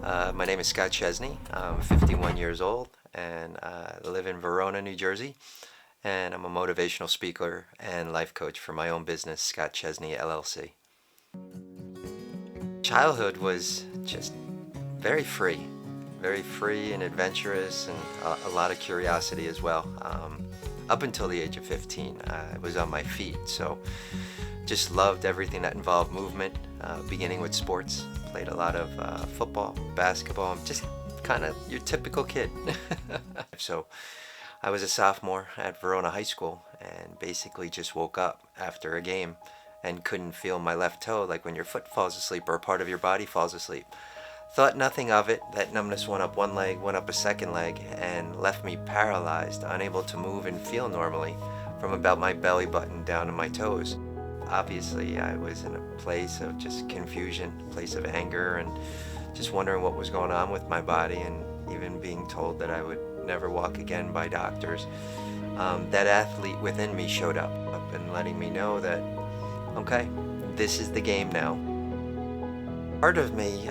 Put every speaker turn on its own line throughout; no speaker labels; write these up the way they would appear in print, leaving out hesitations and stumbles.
My name is Scott Chesney. I'm 51 years old and I live in Verona, New Jersey. And I'm a motivational speaker and life coach for my own business, Scott Chesney LLC. Childhood was just very free and adventurous, and a lot of curiosity as well. Up until the age of 15, I was on my feet, so just loved everything that involved movement, beginning with sports. Played a lot of football, basketball. I'm just kind of your typical kid. So I was a sophomore at Verona High School and basically just woke up after a game and couldn't feel my left toe, like when your foot falls asleep or a part of your body falls asleep. Thought nothing of it. That numbness went up one leg, went up a second leg, and left me paralyzed, unable to move and feel normally from about my belly button down to my toes. Obviously, I was in a place of just confusion, a place of anger, and just wondering what was going on with my body, and even being told that I would never walk again by doctors. That athlete within me showed up and letting me know that, okay, this is the game now. Part of me,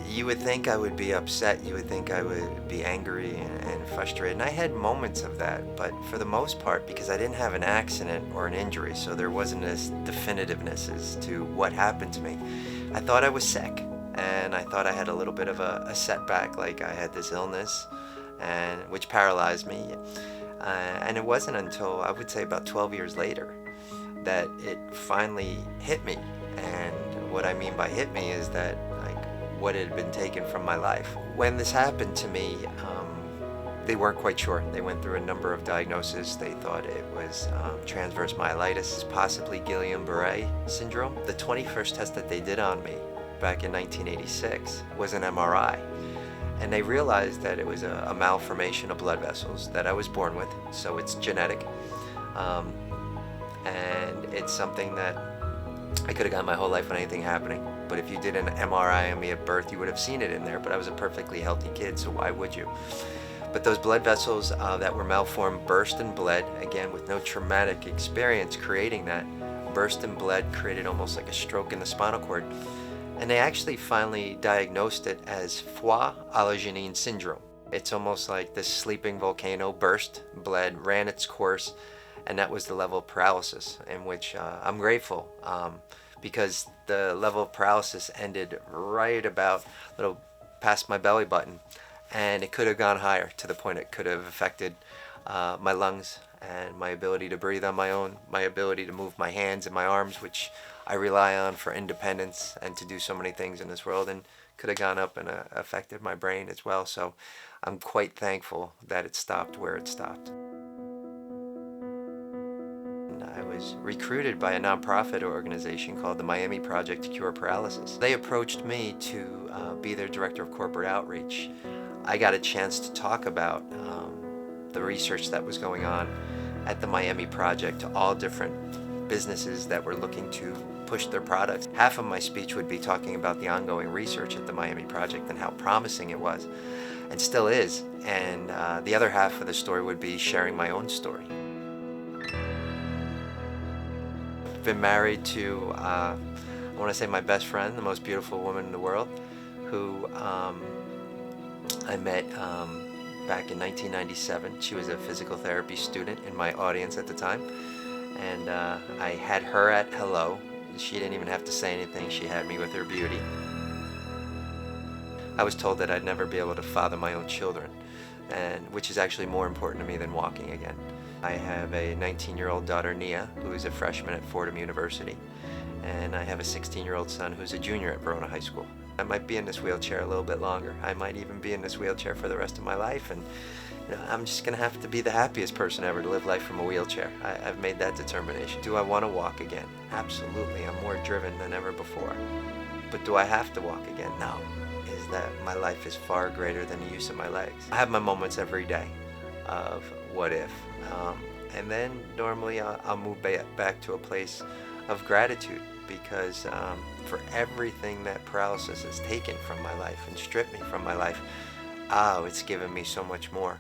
you would think I would be upset, you would think I would be angry and frustrated, and I had moments of that, but for the most part, because I didn't have an accident or an injury, so there wasn't this definitiveness as to what happened to me, I thought I was sick, and I thought I had a little bit of a setback, like I had this illness, and which paralyzed me, and it wasn't until, I would say, about 12 years later that it finally hit me. And what I mean by hit me is that, like, what had been taken from my life. When this happened to me, they weren't quite sure. They went through a number of diagnoses. They thought it was transverse myelitis, possibly Guillain-Barré syndrome. The 21st test that they did on me back in 1986 was an MRI. And they realized that it was a malformation of blood vessels that I was born with, so it's genetic. And it's something that I could have gone my whole life without anything happening. But if you did an MRI on me at birth, you would have seen it in there, but I was a perfectly healthy kid, so why would you? But those blood vessels that were malformed burst and bled, again with no traumatic experience creating that, burst and bled, created almost like a stroke in the spinal cord. And they actually finally diagnosed it as foie allogeneic syndrome. It's almost like this sleeping volcano burst, bled, ran its course, and that was the level of paralysis, in which I'm grateful because the level of paralysis ended right about a little past my belly button, and it could have gone higher to the point it could have affected my lungs and my ability to breathe on my own, my ability to move my hands and my arms, which I rely on for independence and to do so many things in this world, and could have gone up and affected my brain as well. So I'm quite thankful that it stopped where it stopped. I was recruited by a nonprofit organization called the Miami Project to Cure Paralysis. They approached me to be their director of corporate outreach. I got a chance to talk about the research that was going on at the Miami Project to all different businesses that were looking to push their products. Half of my speech would be talking about the ongoing research at the Miami Project and how promising it was, and still is. And the other half of the story would be sharing my own story. Been married to, I want to say, my best friend, the most beautiful woman in the world, who I met back in 1997. She was a physical therapy student in my audience at the time, and I had her at hello. She didn't even have to say anything. She had me with her beauty. I was told that I'd never be able to father my own children, and which is actually more important to me than walking again. I have a 19-year-old daughter, Nia, who is a freshman at Fordham University, and I have a 16-year-old son who's a junior at Verona High School. I might be in this wheelchair a little bit longer. I might even be in this wheelchair for the rest of my life, and I'm just going to have to be the happiest person ever to live life from a wheelchair. I've made that determination. Do I want to walk again? Absolutely. I'm more driven than ever before. But do I have to walk again? No. Is that my life is far greater than the use of my legs. I have my moments every day of what if. And then normally I'll move back to a place of gratitude because for everything that paralysis has taken from my life and stripped me from my life, it's given me so much more.